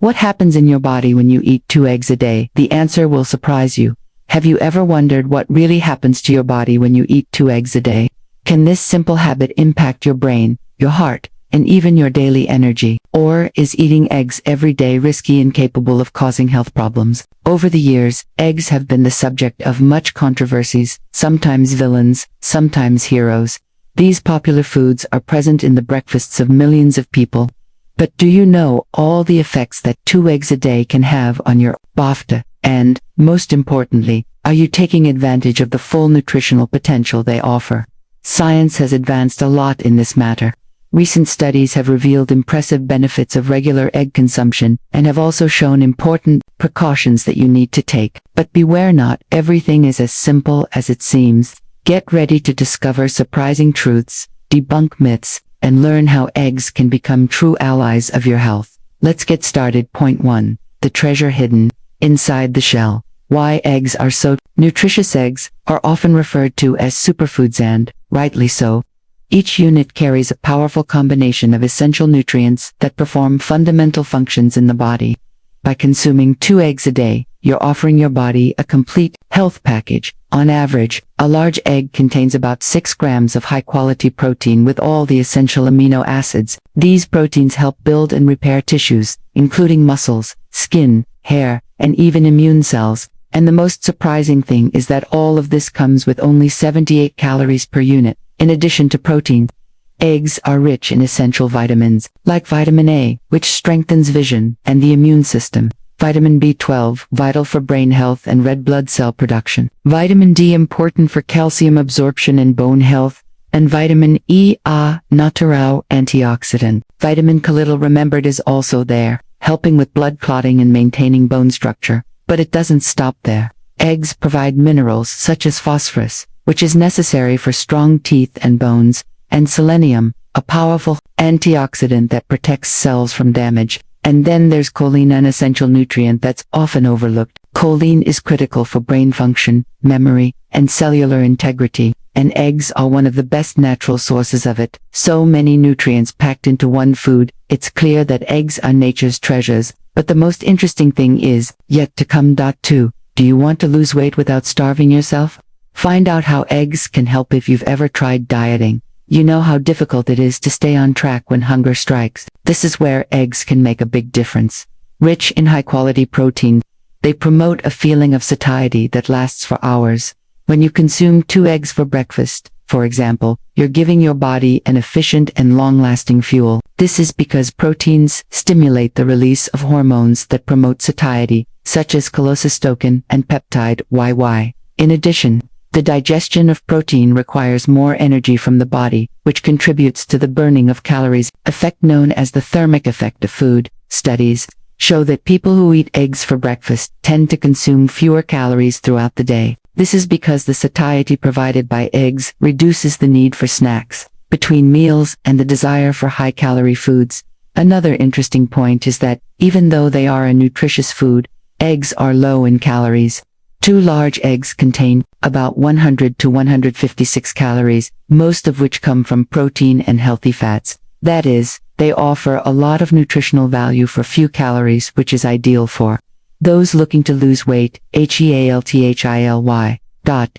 What happens in your body when you eat 2 eggs a day? The answer will surprise you. Have you ever wondered what really happens to your body when you eat 2 eggs a day? Can this simple habit impact your brain, your heart, and even your daily energy? Or is eating eggs every day risky and capable of causing health problems? Over the years, eggs have been the subject of much controversies, sometimes villains, sometimes heroes. These popular foods are present in the breakfasts of millions of people. But do you know all the effects that 2 eggs a day can have on your body? And, most importantly, are you taking advantage of the full nutritional potential they offer? Science has advanced a lot in this matter. Recent studies have revealed impressive benefits of regular egg consumption and have also shown important precautions that you need to take. But beware, not everything is as simple as it seems. Get ready to discover surprising truths, debunk myths, and learn how eggs can become true allies of your health. Let's get started. Point 1. The treasure hidden inside the shell. Why eggs are so nutritious. Eggs are often referred to as superfoods, and, rightly so. Each unit carries a powerful combination of essential nutrients that perform fundamental functions in the body. By consuming 2 eggs a day, you're offering your body a complete health package. On average, a large egg contains about 6 grams of high-quality protein with all the essential amino acids. These proteins help build and repair tissues, including muscles, skin, hair, and even immune cells. And the most surprising thing is that all of this comes with only 78 calories per unit. In addition to protein, eggs are rich in essential vitamins, like vitamin A, which strengthens vision and the immune system. Vitamin B12, vital for brain health and red blood cell production. Vitamin D, important for calcium absorption and bone health. And vitamin E, a natural antioxidant. Vitamin K, little remembered, is also there, helping with blood clotting and maintaining bone structure. But it doesn't stop there. Eggs provide minerals such as phosphorus, which is necessary for strong teeth and bones, and selenium, a powerful antioxidant that protects cells from damage. And then there's choline, an essential nutrient that's often overlooked. Choline is critical for brain function, memory, and cellular integrity, and eggs are one of the best natural sources of it. So many nutrients packed into one food, it's clear that eggs are nature's treasures. But the most interesting thing is yet to come. 2. Do you want to lose weight without starving yourself? Find out how eggs can help. If you've ever tried dieting, you know how difficult it is to stay on track when hunger strikes. This is where eggs can make a big difference. Rich in high-quality protein, they promote a feeling of satiety that lasts for hours. When you consume 2 eggs for breakfast, for example, you're giving your body an efficient and long-lasting fuel. This is because proteins stimulate the release of hormones that promote satiety, such as cholecystokin and peptide YY. In addition, the digestion of protein requires more energy from the body, which contributes to the burning of calories, effect known as the thermic effect of food. Studies show that people who eat eggs for breakfast tend to consume fewer calories throughout the day. This is because the satiety provided by eggs reduces the need for snacks between meals and the desire for high-calorie foods. Another interesting point is that, even though they are a nutritious food, eggs are low in calories. 2 large eggs contain about 100 to 156 calories, most of which come from protein and healthy fats. That is, they offer a lot of nutritional value for few calories, which is ideal for those looking to lose weight. HEALTHILY.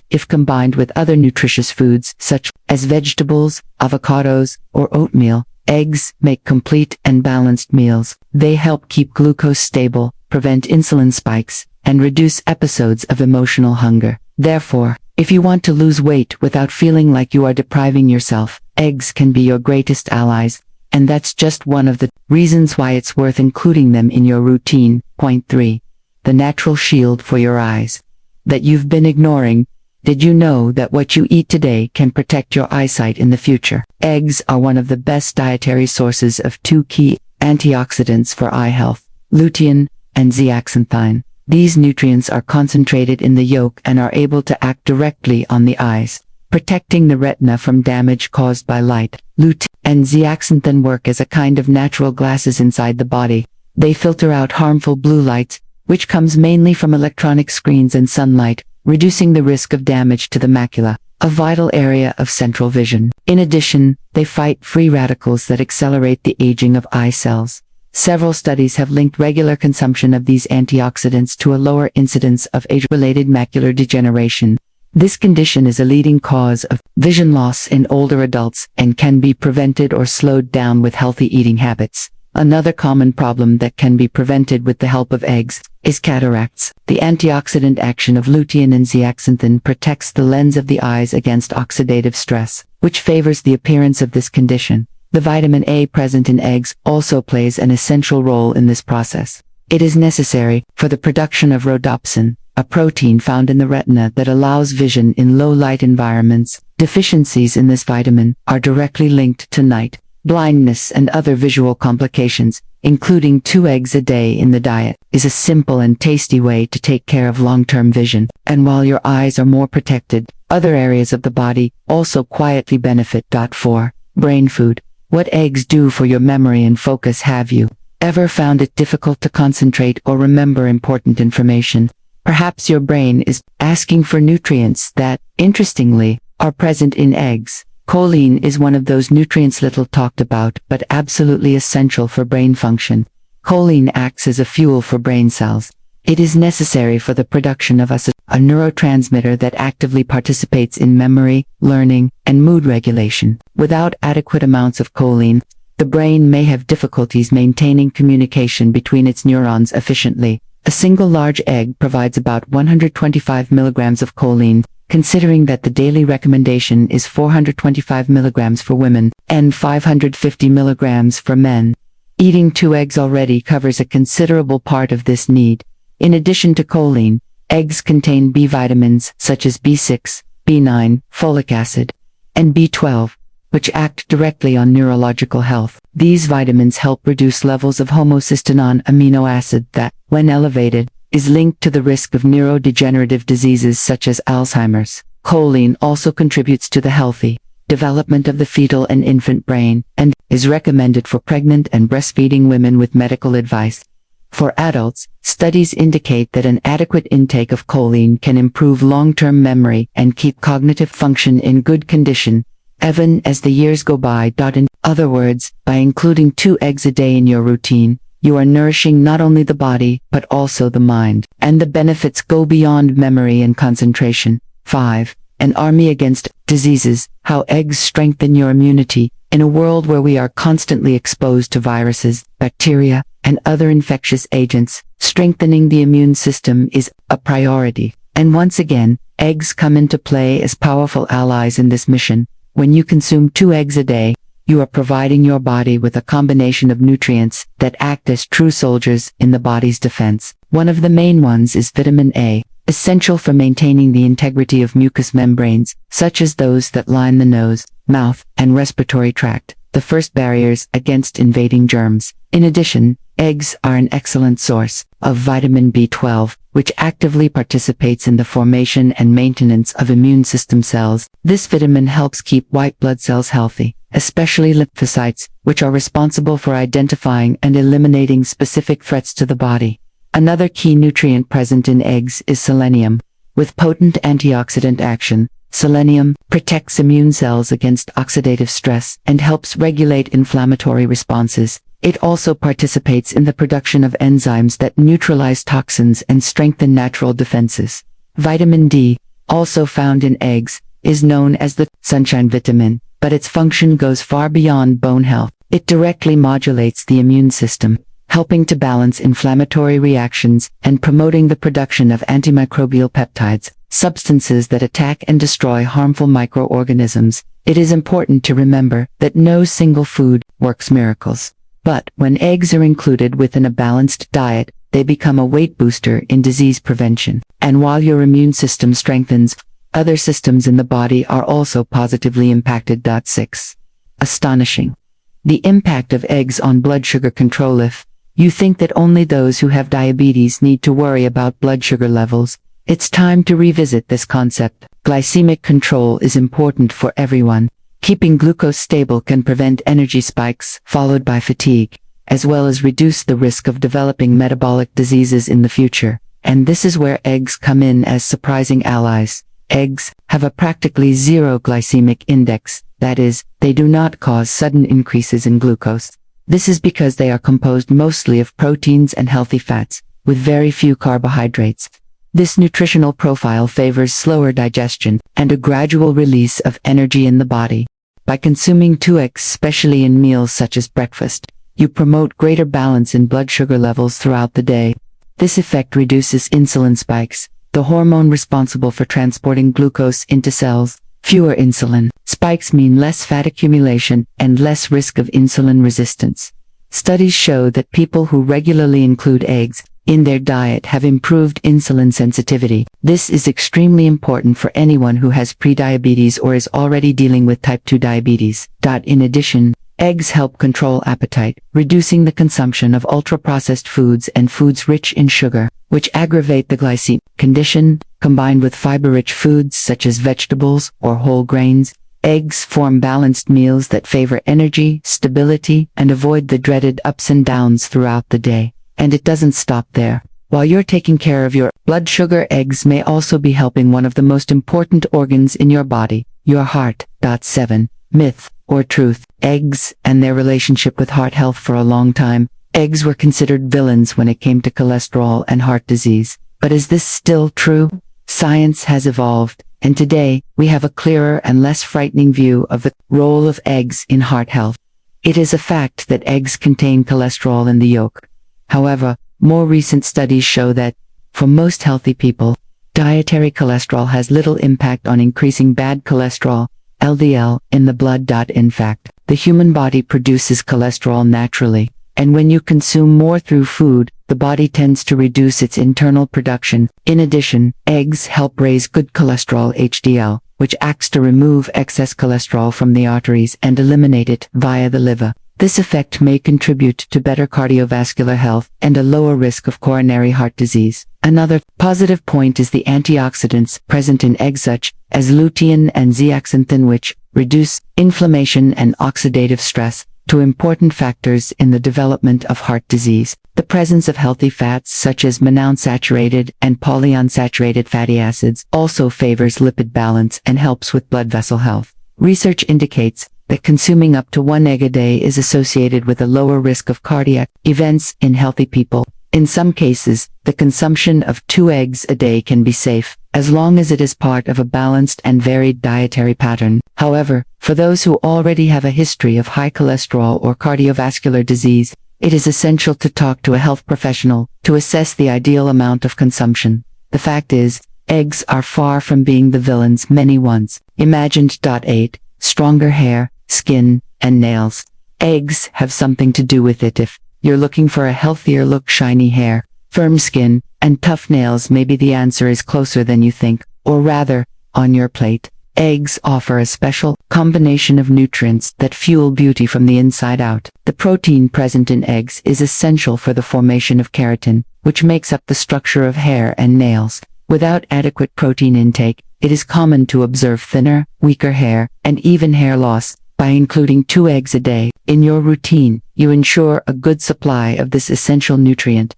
If combined with other nutritious foods such as vegetables, avocados, or oatmeal, eggs make complete and balanced meals. They help keep glucose stable, prevent insulin spikes, and reduce episodes of emotional hunger. Therefore, if you want to lose weight without feeling like you are depriving yourself, eggs can be your greatest allies, and that's just one of the reasons why it's worth including them in your routine. Point 3. The natural shield for your eyes that you've been ignoring. Did you know that what you eat today can protect your eyesight in the future? Eggs are one of the best dietary sources of 2 key antioxidants for eye health, lutein and zeaxanthine. These nutrients are concentrated in the yolk and are able to act directly on the eyes, protecting the retina from damage caused by light. Lutein and zeaxanthin work as a kind of natural glasses inside the body. They filter out harmful blue light, which comes mainly from electronic screens and sunlight, reducing the risk of damage to the macula, a vital area of central vision. In addition, they fight free radicals that accelerate the aging of eye cells. Several studies have linked regular consumption of these antioxidants to a lower incidence of age-related macular degeneration. This condition is a leading cause of vision loss in older adults and can be prevented or slowed down with healthy eating habits. Another common problem that can be prevented with the help of eggs is cataracts. The antioxidant action of lutein and zeaxanthin protects the lens of the eyes against oxidative stress, which favors the appearance of this condition. The vitamin A present in eggs also plays an essential role in this process. It is necessary for the production of rhodopsin, a protein found in the retina that allows vision in low-light environments. Deficiencies in this vitamin are directly linked to night blindness and other visual complications. Including 2 eggs a day in the diet is a simple and tasty way to take care of long-term vision. And while your eyes are more protected, other areas of the body also quietly benefit. 4. Brain food. What eggs do for your memory and focus? Have you ever found it difficult to concentrate or remember important information? Perhaps your brain is asking for nutrients that, interestingly, are present in eggs. Choline is one of those nutrients little talked about but absolutely essential for brain function. Choline acts as a fuel for brain cells. It is necessary for the production of a neurotransmitter that actively participates in memory, learning, and mood regulation. Without adequate amounts of choline, the brain may have difficulties maintaining communication between its neurons efficiently. A single large egg provides about 125 milligrams of choline, considering that the daily recommendation is 425 milligrams for women and 550 milligrams for men. Eating 2 eggs already covers a considerable part of this need. In addition to choline, eggs contain B vitamins such as B6, B9, folic acid, and B12, which act directly on neurological health. These vitamins help reduce levels of homocysteine amino acid that, when elevated, is linked to the risk of neurodegenerative diseases such as Alzheimer's. Choline also contributes to the healthy development of the fetal and infant brain, and is recommended for pregnant and breastfeeding women with medical advice. For adults, studies indicate that an adequate intake of choline can improve long-term memory and keep cognitive function in good condition, even as the years go by. In other words, by including 2 eggs a day in your routine, you are nourishing not only the body, but also the mind. And the benefits go beyond memory and concentration. 5. An army against diseases. How eggs strengthen your immunity. In a world where we are constantly exposed to viruses, bacteria, and other infectious agents, strengthening the immune system is a priority. And once again, eggs come into play as powerful allies in this mission. When you consume 2 eggs a day, you are providing your body with a combination of nutrients that act as true soldiers in the body's defense. One of the main ones is vitamin A, essential for maintaining the integrity of mucous membranes, such as those that line the nose, mouth, and respiratory tract, the first barriers against invading germs. In addition, eggs are an excellent source of vitamin B12, which actively participates in the formation and maintenance of immune system cells. This vitamin helps keep white blood cells healthy, especially lymphocytes, which are responsible for identifying and eliminating specific threats to the body. Another key nutrient present in eggs is selenium. With potent antioxidant action, selenium protects immune cells against oxidative stress and helps regulate inflammatory responses. It also participates in the production of enzymes that neutralize toxins and strengthen natural defenses. Vitamin D, also found in eggs, is known as the sunshine vitamin, but its function goes far beyond bone health. It directly modulates the immune system, helping to balance inflammatory reactions and promoting the production of antimicrobial peptides, substances that attack and destroy harmful microorganisms. It is important to remember that no single food works miracles. But when eggs are included within a balanced diet, they become a weight booster in disease prevention. And while your immune system strengthens, other systems in the body are also positively impacted. 6. Astonishing. The impact of eggs on blood sugar control. If you think that only those who have diabetes need to worry about blood sugar levels, it's time to revisit this concept. Glycemic control is important for everyone. Keeping glucose stable can prevent energy spikes, followed by fatigue, as well as reduce the risk of developing metabolic diseases in the future. And this is where eggs come in as surprising allies. Eggs have a practically zero glycemic index, that is, they do not cause sudden increases in glucose. This is because they are composed mostly of proteins and healthy fats, with very few carbohydrates. This nutritional profile favors slower digestion and a gradual release of energy in the body. By consuming 2 eggs, especially in meals such as breakfast, you promote greater balance in blood sugar levels throughout the day. This effect reduces insulin spikes, the hormone responsible for transporting glucose into cells. Fewer insulin spikes mean less fat accumulation and less risk of insulin resistance. Studies show that people who regularly include eggs in their diet have improved insulin sensitivity. This is extremely important for anyone who has prediabetes or is already dealing with type 2 diabetes. In addition, eggs help control appetite, reducing the consumption of ultra-processed foods and foods rich in sugar, which aggravate the glycemic condition. Combined with fiber-rich foods such as vegetables or whole grains, eggs form balanced meals that favor energy, stability, and avoid the dreaded ups and downs throughout the day. And it doesn't stop there. While you're taking care of your blood sugar, eggs may also be helping one of the most important organs in your body, your heart. 7. Myth or truth. Eggs and their relationship with heart health. For a long time, eggs were considered villains when it came to cholesterol and heart disease. But is this still true? Science has evolved, and today, we have a clearer and less frightening view of the role of eggs in heart health. It is a fact that eggs contain cholesterol in the yolk. However, more recent studies show that, for most healthy people, dietary cholesterol has little impact on increasing bad cholesterol, LDL, in the blood. In fact, the human body produces cholesterol naturally, and when you consume more through food, the body tends to reduce its internal production. In addition, eggs help raise good cholesterol HDL, which acts to remove excess cholesterol from the arteries and eliminate it via the liver. This effect may contribute to better cardiovascular health and a lower risk of coronary heart disease. Another positive point is the antioxidants present in eggs such as lutein and zeaxanthin, which reduce inflammation and oxidative stress, two important factors in the development of heart disease. The presence of healthy fats such as monounsaturated and polyunsaturated fatty acids also favors lipid balance and helps with blood vessel health. Research indicates that consuming up to 1 egg a day is associated with a lower risk of cardiac events in healthy people. In some cases, the consumption of 2 eggs a day can be safe, as long as it is part of a balanced and varied dietary pattern. However, for those who already have a history of high cholesterol or cardiovascular disease, it is essential to talk to a health professional to assess the ideal amount of consumption. The fact is, eggs are far from being the villains many once imagined. 8. Stronger hair, skin, and nails. Eggs have something to do with it. If you're looking for a healthier look, shiny hair, firm skin, and tough nails, maybe the answer is closer than you think, or rather, on your plate. Eggs offer a special combination of nutrients that fuel beauty from the inside out. The protein present in eggs is essential for the formation of keratin, which makes up the structure of hair and nails. Without adequate protein intake, it is common to observe thinner, weaker hair, and even hair loss. By including 2 eggs a day in your routine, you ensure a good supply of this essential nutrient.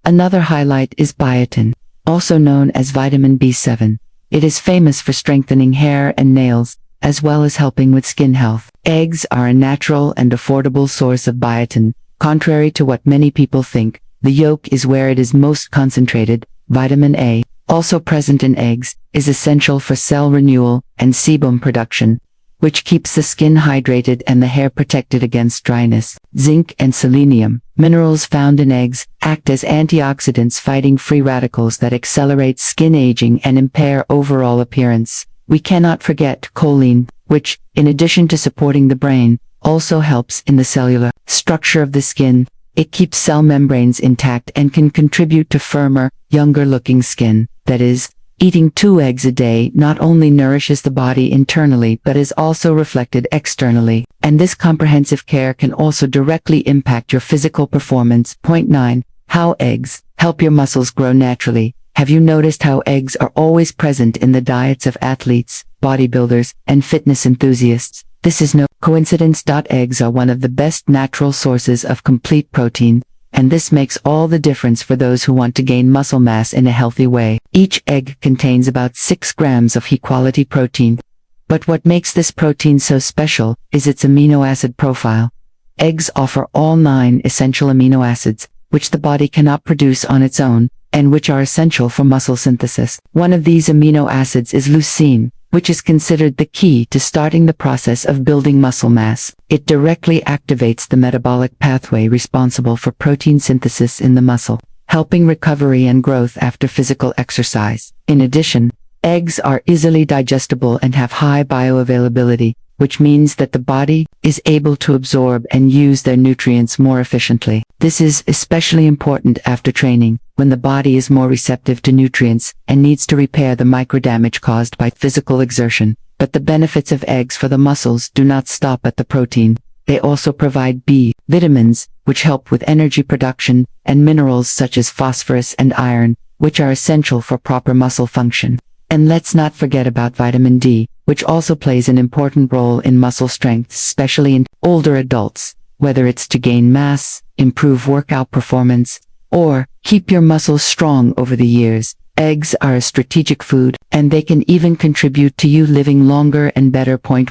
Another highlight is biotin, also known as vitamin B7. It is famous for strengthening hair and nails, as well as helping with skin health. Eggs are a natural and affordable source of biotin. Contrary to what many people think, the yolk is where it is most concentrated. Vitamin A, also present in eggs, is essential for cell renewal and sebum production, which keeps the skin hydrated and the hair protected against dryness. Zinc and selenium, minerals found in eggs, act as antioxidants fighting free radicals that accelerate skin aging and impair overall appearance. We cannot forget choline, which, in addition to supporting the brain, also helps in the cellular structure of the skin. It keeps cell membranes intact and can contribute to firmer, younger-looking skin. That is, eating 2 eggs a day not only nourishes the body internally but is also reflected externally, and this comprehensive care can also directly impact your physical performance. Point 9. How eggs help your muscles grow naturally. Have you noticed how eggs are always present in the diets of athletes, bodybuilders, and fitness enthusiasts? This is no coincidence. Eggs are one of the best natural sources of complete protein, and this makes all the difference for those who want to gain muscle mass in a healthy way. Each egg contains about 6 grams of high-quality protein. But what makes this protein so special is its amino acid profile. Eggs offer all 9 essential amino acids, which the body cannot produce on its own, and which are essential for muscle synthesis. One of these amino acids is leucine, which is considered the key to starting the process of building muscle mass. It directly activates the metabolic pathway responsible for protein synthesis in the muscle, helping recovery and growth after physical exercise. In addition, eggs are easily digestible and have high bioavailability, which means that the body is able to absorb and use their nutrients more efficiently. This is especially important after training, when the body is more receptive to nutrients and needs to repair the microdamage caused by physical exertion. But the benefits of eggs for the muscles do not stop at the protein. They also provide B vitamins, which help with energy production, and minerals such as phosphorus and iron, which are essential for proper muscle function. And let's not forget about vitamin D, which also plays an important role in muscle strength, especially in older adults, whether it's to gain mass, improve workout performance, or keep your muscles strong over the years. Eggs are a strategic food, and they can even contribute to you living longer and better. 10.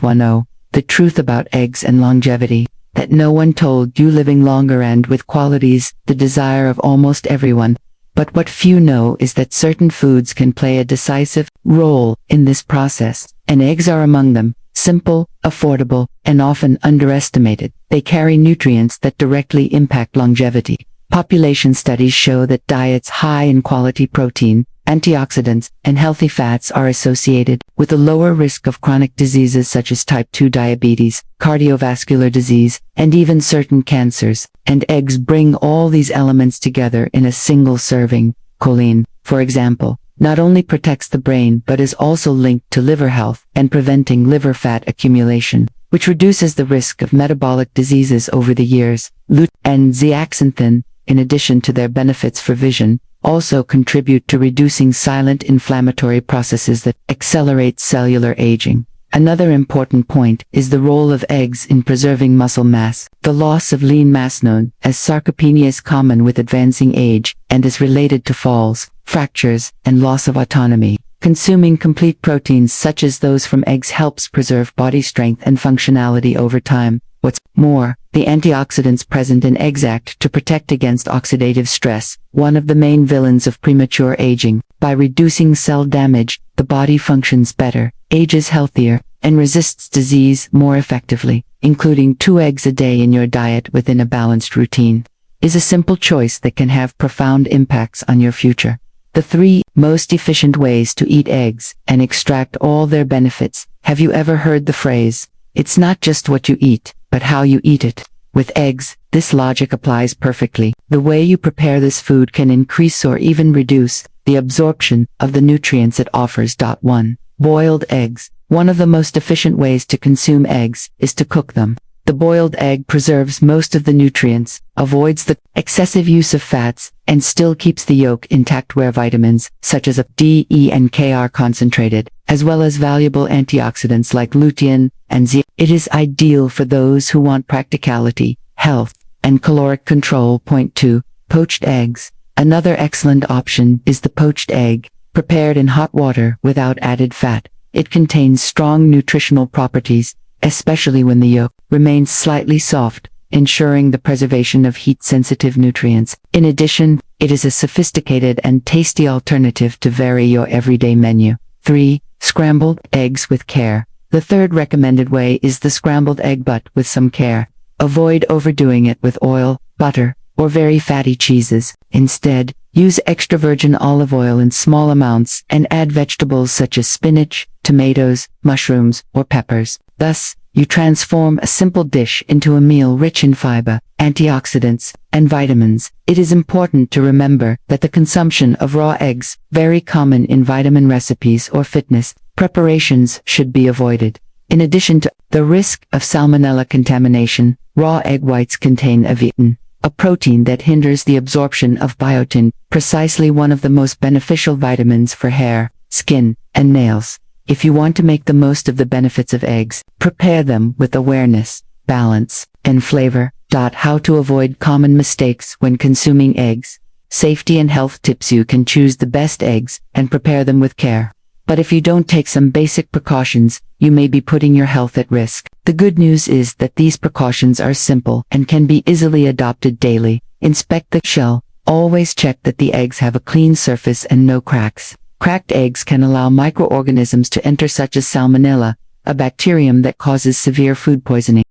The truth about eggs and longevity, that no one told you living longer and with qualities, the desire of almost everyone. But what few know is that certain foods can play a decisive role in this process, and eggs are among them. Simple, affordable, and often underestimated, they carry nutrients that directly impact longevity. Population studies show that diets high in quality protein, antioxidants, and healthy fats are associated with a lower risk of chronic diseases such as type 2 diabetes, cardiovascular disease, and even certain cancers. And eggs bring all these elements together in a single serving. Choline, for example, not only protects the brain but is also linked to liver health and preventing liver fat accumulation, which reduces the risk of metabolic diseases over the years. Lutein and zeaxanthin, in addition to their benefits for vision, also contribute to reducing silent inflammatory processes that accelerate cellular aging. Another important point is the role of eggs in preserving muscle mass. The loss of lean mass, known as sarcopenia, is common with advancing age and is related to falls, fractures, and loss of autonomy. Consuming complete proteins such as those from eggs helps preserve body strength and functionality over time. What's more, the antioxidants present in eggs act to protect against oxidative stress, one of the main villains of premature aging. By reducing cell damage, the body functions better, ages healthier, and resists disease more effectively. Including 2 eggs a day in your diet within a balanced routine is a simple choice that can have profound impacts on your future. The 3 most efficient ways to eat eggs and extract all their benefits. Have you ever heard the phrase, "It's not just what you eat, but how you eat it"? With eggs, this logic applies perfectly. The way you prepare this food can increase or even reduce the absorption of the nutrients it offers. 1. Boiled eggs. One of the most efficient ways to consume eggs is to cook them. The boiled egg preserves most of the nutrients, avoids the excessive use of fats, and still keeps the yolk intact, where vitamins, such as D, E, and K, are concentrated, as well as valuable antioxidants like lutein and zeaxanthin. It is ideal for those who want practicality, health, and caloric control. 2. Poached eggs. Another excellent option is the poached egg, prepared in hot water without added fat. It contains strong nutritional properties, especially when the yolk remains slightly soft, ensuring the preservation of heat-sensitive nutrients. In addition, it is a sophisticated and tasty alternative to vary your everyday menu. 3. Scrambled eggs with care. The third recommended way is the scrambled egg, but with some care. Avoid overdoing it with oil, butter, or very fatty cheeses. Instead, use extra virgin olive oil in small amounts and add vegetables such as spinach, tomatoes, mushrooms, or peppers. Thus, you transform a simple dish into a meal rich in fiber, antioxidants, and vitamins. It is important to remember that the consumption of raw eggs, very common in vitamin recipes or fitness preparations, should be avoided. In addition to the risk of salmonella contamination, raw egg whites contain avitin, a protein that hinders the absorption of biotin, precisely one of the most beneficial vitamins for hair, skin, and nails. If you want to make the most of the benefits of eggs, prepare them with awareness, balance, and flavor. How to avoid common mistakes when consuming eggs. Safety and health tips. You can choose the best eggs and prepare them with care. But if you don't take some basic precautions, you may be putting your health at risk. The good news is that these precautions are simple and can be easily adopted daily. Inspect the shell. Always check that the eggs have a clean surface and no cracks. Cracked eggs can allow microorganisms to enter such as salmonella, a bacterium that causes severe food poisoning.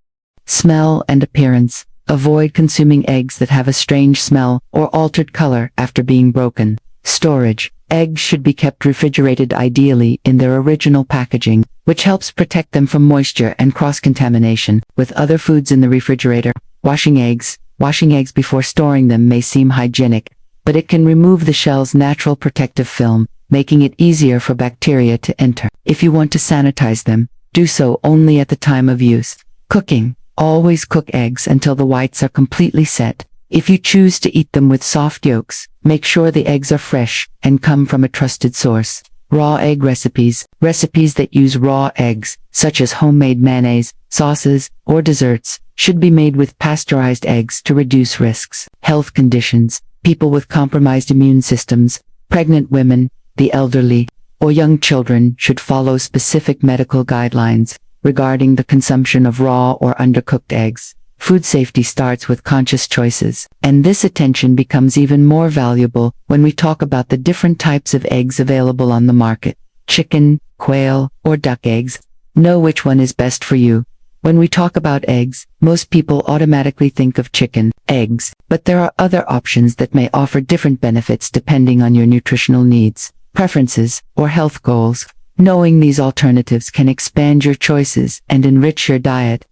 Smell and appearance. Avoid consuming eggs that have a strange smell or altered color after being broken. Storage. Eggs should be kept refrigerated, ideally in their original packaging, which helps protect them from moisture and cross-contamination with other foods in the refrigerator. Washing eggs. Washing eggs before storing them may seem hygienic, but it can remove the shell's natural protective film, making it easier for bacteria to enter. If you want to sanitize them, do so only at the time of use. Cooking. Always cook eggs until the whites are completely set. If you choose to eat them with soft yolks, make sure the eggs are fresh and come from a trusted source. Raw egg recipes. Recipes that use raw eggs, such as homemade mayonnaise, sauces, or desserts, should be made with pasteurized eggs to reduce risks. Health conditions. People with compromised immune systems, pregnant women, the elderly, or young children should follow specific medical guidelines regarding the consumption of raw or undercooked eggs. Food safety starts with conscious choices, and this attention becomes even more valuable when we talk about the different types of eggs available on the market. Chicken, quail, or duck eggs. Know which one is best for you. When we talk about eggs, most people automatically think of chicken, eggs, but there are other options that may offer different benefits depending on your nutritional needs, preferences, or health goals. Knowing these alternatives can expand your choices and enrich your diet.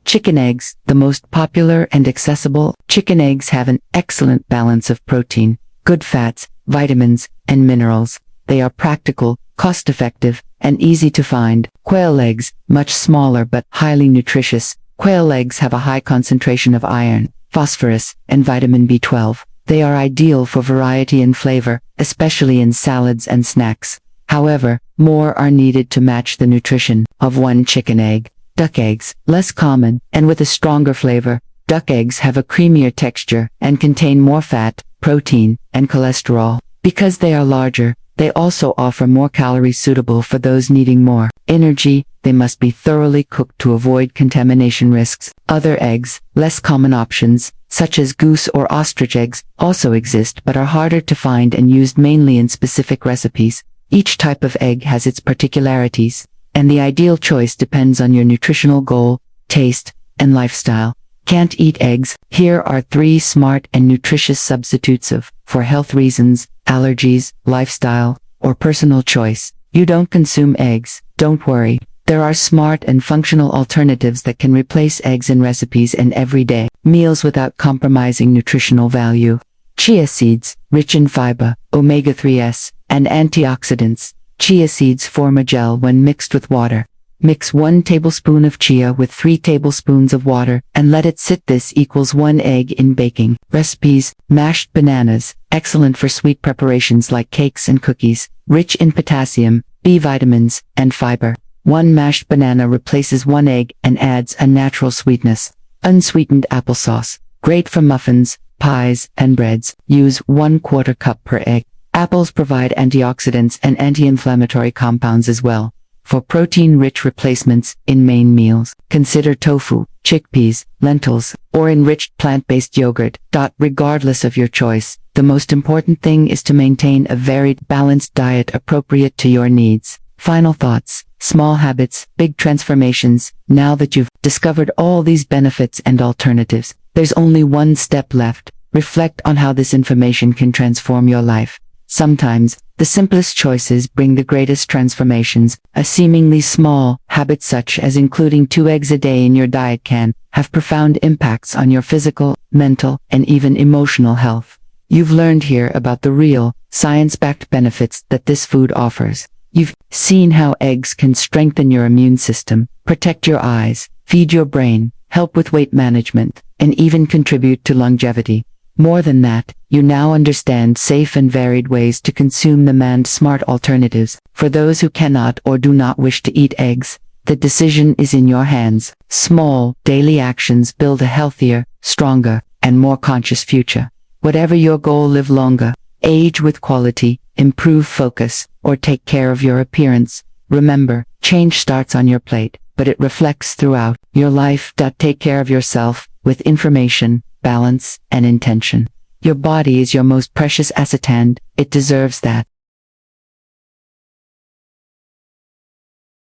Chicken eggs, the most popular and accessible. Chicken eggs have an excellent balance of protein, good fats, vitamins, and minerals. They are practical, cost-effective, and easy to find. Quail eggs, much smaller but highly nutritious. Quail eggs have a high concentration of iron, phosphorus, and vitamin B12. They are ideal for variety and flavor, especially in salads and snacks. However, more are needed to match the nutrition of one chicken egg. Duck eggs, less common, and with a stronger flavor. Duck eggs have a creamier texture and contain more fat, protein, and cholesterol. Because they are larger, they also offer more calories, suitable for those needing more energy. They must be thoroughly cooked to avoid contamination risks. Other eggs, less common options, such as goose or ostrich eggs, also exist but are harder to find and used mainly in specific recipes. Each type of egg has its particularities, and the ideal choice depends on your nutritional goal, taste, and lifestyle. Can't eat eggs? Here are 3 smart and nutritious substitutes for health reasons, allergies, lifestyle, or personal choice. You don't consume eggs? Don't worry. There are smart and functional alternatives that can replace eggs in recipes and everyday meals without compromising nutritional value. Chia seeds, rich in fiber, omega-3s, and antioxidants. Chia seeds form a gel when mixed with water. Mix 1 tablespoon of chia with 3 tablespoons of water and let it sit. This equals 1 egg in baking. Recipes: mashed bananas, excellent for sweet preparations like cakes and cookies, rich in potassium, B vitamins, and fiber. 1 mashed banana replaces 1 egg and adds a natural sweetness. Unsweetened applesauce, great for muffins, pies, and breads. Use 1/4 cup per egg. Apples provide antioxidants and anti-inflammatory compounds as well. For protein-rich replacements in main meals, consider tofu, chickpeas, lentils, or enriched plant-based yogurt. Regardless of your choice, the most important thing is to maintain a varied, balanced diet appropriate to your needs. Final thoughts: small habits, big transformations. Now that you've discovered all these benefits and alternatives, there's only one step left. Reflect on how this information can transform your life. Sometimes, the simplest choices bring the greatest transformations. A seemingly small habit such as including 2 eggs a day in your diet can have profound impacts on your physical, mental, and even emotional health. You've learned here about the real, science-backed benefits that this food offers. You've seen how eggs can strengthen your immune system, protect your eyes, feed your brain, help with weight management, and even contribute to longevity. More than that, you now understand safe and varied ways to consume them and smart alternatives. For those who cannot or do not wish to eat eggs, the decision is in your hands. Small, daily actions build a healthier, stronger, and more conscious future. Whatever your goal, live longer, age with quality, improve focus, or take care of your appearance. Remember, change starts on your plate, but it reflects throughout your life. Take care of yourself with information, balance, and intention. Your body is your most precious asset and it deserves that.